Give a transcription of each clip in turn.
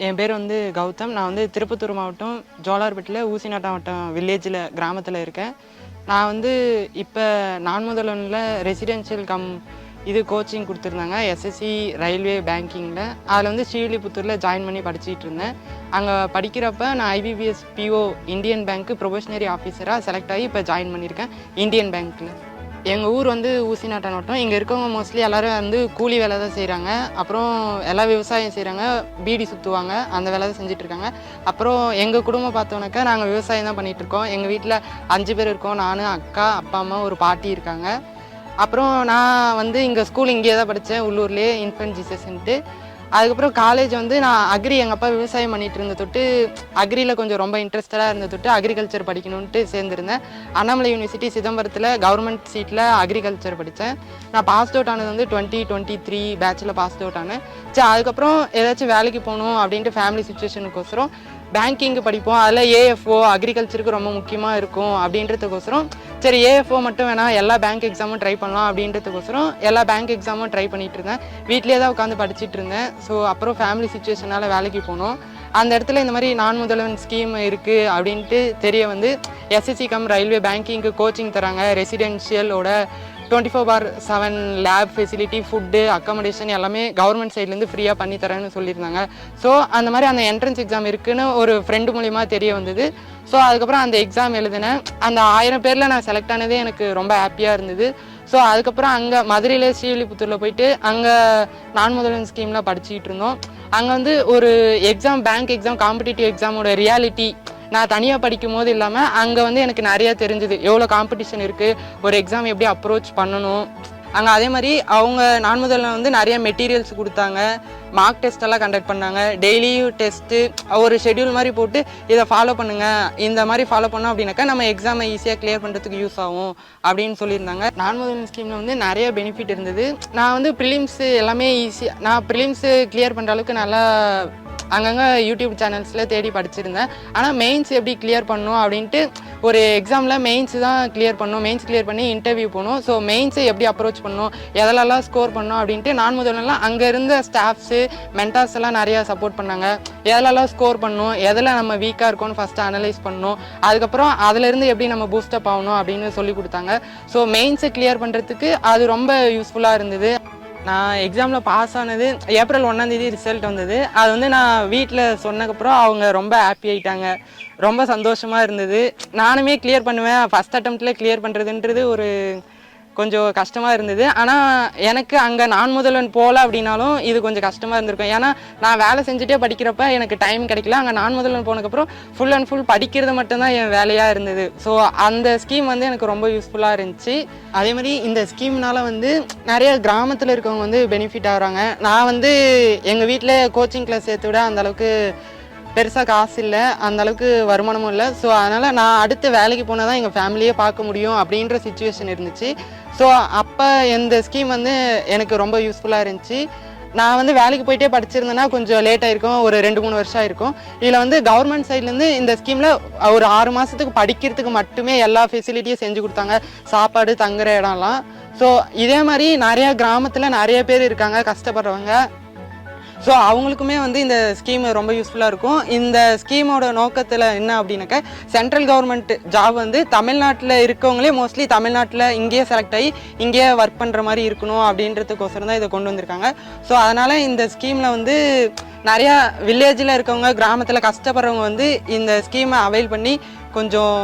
என் பேர் வந்து கௌதம். நான் வந்து திருப்பத்தூர் மாவட்டம் ஜோலார்பேட்டில் ஊசிநாட்டம் வட்டம் வில்லேஜில் கிராமத்தில் இருக்கேன். நான் வந்து இப்போ நான் முதல்வனில் ரெசிடென்ஷியல் இது கோச்சிங் கொடுத்துருந்தாங்க எஸ்எஸ்சி ரயில்வே பேங்கிங்கில். அதில் வந்து ஸ்ரீவில்லிபுத்தூரில் ஜாயின் பண்ணி படிச்சுட்டு இருந்தேன். அங்கே படிக்கிறப்ப நான் ஐபிபிஎஸ் பிஓ இந்தியன் பேங்க்கு ப்ரொபேஷனரி ஆஃபீஸராக செலக்ட் ஆகி இப்போ ஜாயின் பண்ணியிருக்கேன் இந்தியன் பேங்க்கில். எங்கள் ஊர் வந்து ஊசிநாட்டம் வட்டம். இங்கே இருக்கவங்க மோஸ்ட்லி எல்லோரும் வந்து கூலி வேலை தான் செய்கிறாங்க. அப்புறம் எல்லாம் விவசாயம் செய்கிறாங்க, பீடி சுற்றுவாங்க, அந்த வேலை தான் செஞ்சிட்ருக்காங்க. அப்புறம் எங்கள் குடும்பம் பார்த்தோன்னாக்கா நாங்கள் விவசாயம் தான் பண்ணிகிட்ருக்கோம். எங்கள் வீட்டில் 5 பேர் இருக்கோம். நான், அக்கா, அப்பா, அம்மா, ஒரு பாட்டி இருக்காங்க. அப்புறம் நான் வந்து இங்கே ஸ்கூல் இங்கேயே தான் படித்தேன், உள்ளூர்லேயே இன்ஃபென்ட் ஜீசஸ்ன்ட்டு. அதுக்கப்புறம் காலேஜ் வந்து நான் அக்ரி, எங்கள் அப்பா விவசாயம் பண்ணிகிட்டு இருந்த தொட்டு அக்ரியில் கொஞ்சம் ரொம்ப இன்ட்ரெஸ்டடாக இருந்த தொட்டு அக்ரிகல்ச்சர் படிக்கணுன்ட்டு சேர்ந்துருந்தேன். அண்ணாமலை யூனிவர்சிட்டி சிதம்பரத்தில் கவர்மெண்ட் சீட்டில் அக்ரிகல்ச்சர் படித்தேன். நான் பாஸ் அவுட் ஆனது வந்து 2023 பேட்சில் பாஸ் அவுட் ஆனேன். சரி, அதுக்கப்புறம் ஏதாச்சும் வேலைக்கு போகணும் அப்படின்ட்டு ஃபேமிலி சுச்சுவேஷனுக்கோசரம் பேங்கிங்கு படிப்போம், அதில் ஏஎஃப்ஓ அக்ரிகல்ச்சருக்கு ரொம்ப முக்கியமாக இருக்கும் அப்படின்றதுக்கோசரம் சரி ஏஎஃப்ஓ மட்டும் வேணாம், எல்லா பேங்க் எக்ஸாமும் ட்ரை பண்ணலாம் அப்படின்றதுக்கோசரம் எல்லா பேங்க் எக்ஸாமும் ட்ரை பண்ணிகிட்டு இருந்தேன். வீட்லேயே தான் உட்காந்து படிச்சுட்டு இருந்தேன். ஸோ அப்புறம் ஃபேமிலி சுச்சுவேஷனால் வேலைக்கு போனோம். அந்த இடத்துல இந்த மாதிரி நான் முதல்வன் ஸ்கீம் இருக்குது அப்படின்ட்டு தெரிய வந்து எஸ்எஸ்சி ரயில்வே பேங்கிங்க்கு கோச்சிங் தராங்க. ரெசிடென்ஷியலோட 24/7 லேப் ஃபெசிலிட்டி, ஃபுட்டு, அக்காமடேஷன் எல்லாமே கவர்மெண்ட் சைட்லேருந்து ஃப்ரீயாக பண்ணி தரேன்னு சொல்லியிருந்தாங்க. ஸோ அந்த மாதிரி அந்த என்ட்ரன்ஸ் எக்ஸாம் இருக்குதுன்னு ஒரு ஃப்ரெண்டு மூலிமா தெரிய வந்தது. ஸோ அதுக்கப்புறம் அந்த எக்ஸாம் எழுதினேன். அந்த 1000 பேரில் நான் செலக்ட் ஆனதே எனக்கு ரொம்ப ஹாப்பியாக இருந்தது. ஸோ அதுக்கப்புறம் அங்கே மதுரையில் ஸ்ரீவில்லிபுத்தூரில் போயிட்டு அங்கே நான் முதல்வன் ஸ்கீமில் படிச்சுக்கிட்டு இருந்தோம். அங்கே வந்து ஒரு எக்ஸாம், பேங்க் எக்ஸாம், காம்படிட்டிவ் எக்ஸாமோட ரியாலிட்டி நான் தனியாக படிக்கும் போது இல்லாமல் அங்கே வந்து எனக்கு நிறையா தெரிஞ்சுது. எவ்வளோ காம்படிஷன் இருக்குது, ஒரு எக்ஸாம் எப்படி அப்ரோச் பண்ணணும். அங்கே அதே மாதிரி அவங்க நான் முதல்ல வந்து நிறைய மெட்டீரியல்ஸ் கொடுத்தாங்க, மார்க் டெஸ்ட் எல்லாம் கண்டக்ட் பண்ணாங்க. டெய்லியும் டெஸ்ட்டு ஒரு ஷெட்யூல் மாதிரி போட்டு இதை ஃபாலோ பண்ணுங்கள், இந்த மாதிரி ஃபாலோ பண்ணோம் அப்படின்னாக்கா நம்ம எக்ஸாமை ஈஸியாக கிளியர் பண்ணுறதுக்கு யூஸ் ஆகும் அப்படின்னு சொல்லியிருந்தாங்க. நான் முதல்வன் ஸ்கீமில் வந்து நிறைய பெனிஃபிட் இருந்தது. நான் வந்து ப்ரிலிம்ஸு எல்லாமே ஈஸியாக, நான் ப்ரிலிம்ஸு கிளியர் பண்ணுற அளவுக்கு நல்லா அங்கங்கே யூடியூப் சேனல்ஸில் தேடி படிச்சிருந்தேன். ஆனால் மெயின்ஸ் எப்படி கிளியர் பண்ணணும் அப்படின்ட்டு ஒரு எக்ஸாமில் மெயின்ஸ் தான் கிளியர் பண்ணணும். மெயின்ஸ் கிளியர் பண்ணி இன்டர்வியூ போகணும். ஸோ மெயின்ஸை எப்படி அப்ரோச் பண்ணணும், எதெல்லாம் ஸ்கோர் பண்ணணும் அப்படின்ட்டு நான் முதல்லாம் அங்கே இருந்த ஸ்டாஃப்ஸு, மென்டார்ஸ் எல்லாம் நிறையா சப்போர்ட் பண்ணாங்க. எதெல்லாம் ஸ்கோர் பண்ணணும், எதில் நம்ம வீக்காக இருக்கோன்னு ஃபஸ்ட்டு அனலைஸ் பண்ணணும், அதுக்கப்புறம் அதிலேருந்து எப்படி நம்ம பூஸ்டப் ஆகணும் அப்படின்னு சொல்லி கொடுத்தாங்க. ஸோ மெயின்ஸை கிளியர் பண்ணுறதுக்கு அது ரொம்ப யூஸ்ஃபுல்லாக இருந்தது. நான் எக்ஸாமில் பாஸ் ஆனது ஏப்ரல் 1ஆம் தேதி ரிசல்ட் வந்தது. அது வந்து நான் வீட்டில் சொன்னதுக்கப்புறம் அவங்க ரொம்ப ஹாப்பி ஆகிட்டாங்க, ரொம்ப சந்தோஷமாக இருந்தது. நானுமே கிளியர் பண்ணுவேன், ஃபஸ்ட் அட்டெம்ப்டில் கிளியர் பண்ணுறதுன்றது ஒரு கொஞ்சம் கஷ்டமாக இருந்தது. ஆனால் எனக்கு அங்கே நான் முதல்வன் போகல அப்படின்னாலும் இது கொஞ்சம் கஷ்டமாக இருந்திருக்கும். ஏன்னா நான் வேலை செஞ்சுட்டே படிக்கிறப்ப எனக்கு டைம் கிடைக்கல. அங்கே நான் முதல்வன் போனதுக்கப்புறம் ஃபுல் அண்ட் ஃபுல் படிக்கிறது மட்டும்தான் என் வேலையாக இருந்தது. ஸோ அந்த ஸ்கீம் வந்து எனக்கு ரொம்ப யூஸ்ஃபுல்லாக இருந்துச்சு. அதே மாதிரி இந்த ஸ்கீம்னால் வந்து நிறைய கிராமத்தில் இருக்கவங்க வந்து பெனிஃபிட் ஆகுறாங்க. நான் வந்து எங்கள் வீட்டில் கோச்சிங் கிளாஸ் சேர்த்து விட அந்தளவுக்கு பெருசாக காசு இல்லை, அந்தளவுக்கு வருமானமும் இல்லை. ஸோ அதனால் நான் அடுத்து வேலைக்கு போனால் தான் எங்கள் ஃபேமிலியே பார்க்க முடியும் அப்படின்ற சிச்சுவேஷன் இருந்துச்சு. ஸோ அப்போ இந்த ஸ்கீம் வந்து எனக்கு ரொம்ப யூஸ்ஃபுல்லாக இருந்துச்சு. நான் வந்து வேலைக்கு போயிட்டே படிச்சிருந்தேன்னா கொஞ்சம் லேட் ஆகிருக்கும், ஒரு 2-3 வருஷம் ஆயிருக்கும். இதில் வந்து கவர்மெண்ட் சைட்லேருந்து இந்த ஸ்கீமில் ஒரு 6 மாதத்துக்கு படிக்கிறதுக்கு மட்டுமே எல்லா ஃபெசிலிட்டியும் செஞ்சு கொடுத்தாங்க, சாப்பாடு, தங்குற இடம்லாம். ஸோ இதே மாதிரி நிறையா கிராமத்தில் நிறைய பேர் இருக்காங்க கஷ்டப்படுறவங்க. ஸோ அவங்களுக்குமே வந்து இந்த ஸ்கீம் ரொம்ப யூஸ்ஃபுல்லாக இருக்கும். இந்த ஸ்கீமோட நோக்கத்தில் என்ன அப்படின்னாக்கா, சென்ட்ரல் கவர்மெண்ட் ஜாப் வந்து தமிழ்நாட்டில் இருக்கவங்களே மோஸ்ட்லி தமிழ்நாட்டில் இங்கேயே செலக்ட் ஆகி இங்கேயே ஒர்க் பண்ணுற மாதிரி இருக்கணும் அப்படின்றதுக்கோசரம் தான் இதை கொண்டு வந்திருக்காங்க. ஸோ அதனால் இந்த ஸ்கீமில் வந்து நிறையா வில்லேஜில் இருக்கவங்க, கிராமத்தில் கஷ்டப்படுறவங்க வந்து இந்த ஸ்கீமை அவைல் பண்ணி கொஞ்சம்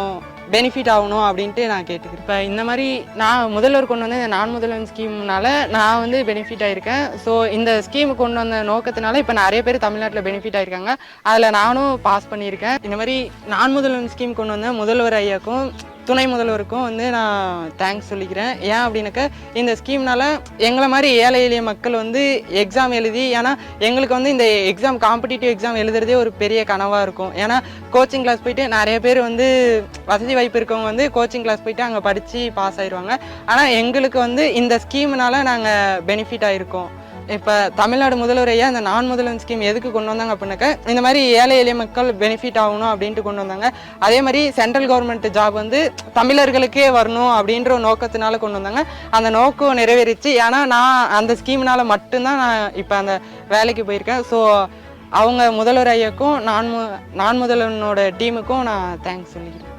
பெனிஃபிட் ஆகணும் அப்படின்ட்டு நான் கேட்டுக்கிறேன். இப்போ இந்த மாதிரி நான் முதல்வர் கொண்டு வந்து நான் முதல்வன் ஸ்கீம்னால நான் வந்து பெனிஃபிட் ஆகிருக்கேன். ஸோ இந்த ஸ்கீமு கொண்டு வந்த நோக்கத்தினால இப்போ நிறைய பேர் தமிழ்நாட்டில் பெனிஃபிட் ஆகிருக்காங்க. அதில் நானும் பாஸ் பண்ணியிருக்கேன். இந்த மாதிரி நான் முதல்வன் ஸ்கீம் கொண்டு வந்த முதல்வர் ஐயாக்கும் துணை முதல்வருக்கும் வந்து நான் தேங்க்ஸ் சொல்லிக்கிறேன். ஏன் அப்படின்னாக்கா, இந்த ஸ்கீம்னால எங்களை மாதிரி ஏழை எளிய மக்கள் வந்து எக்ஸாம் எழுதி, ஏன்னா எங்களுக்கு வந்து இந்த எக்ஸாம் காம்படிட்டிவ் எக்ஸாம் எழுதுறதே ஒரு பெரிய கனவாக இருக்கும். ஏன்னா கோச்சிங் கிளாஸ் போயிட்டு நிறைய பேர் வந்து வசதி வாய்ப்பு இருக்கவங்க வந்து கோச்சிங் கிளாஸ் போயிட்டு அங்கே படித்து பாஸ் ஆயிடுவாங்க. ஆனால் எங்களுக்கு வந்து இந்த ஸ்கீம்னால நாங்கள் பெனிஃபிட் ஆகிருக்கோம். இப்போ தமிழ்நாடு முதல்வர் ஐயா இந்த நான் முதல்வன் ஸ்கீம் எதுக்கு கொண்டு வந்தாங்க அப்படின்னாக்கா, இந்த மாதிரி ஏழை எளிய மக்கள் பெனிஃபிட் ஆகணும் அப்படின்ட்டு கொண்டு வந்தாங்க. அதே மாதிரி சென்ட்ரல் கவர்மெண்ட் ஜாப் வந்து தமிழர்களுக்கே வரணும் அப்படின்ற நோக்கத்தினால கொண்டு வந்தாங்க. அந்த நோக்கம் நிறைவேறிச்சு. ஏன்னா நான் அந்த ஸ்கீம்னால மட்டும்தான் நான் இப்போ அந்த வேலைக்கு போயிருக்கேன். ஸோ அவங்க முதல்வர் ஐயாக்கும் நான் முதல்வனோட டீமுக்கும் நான் தேங்க்ஸ் சொல்லிக்கிறேன்.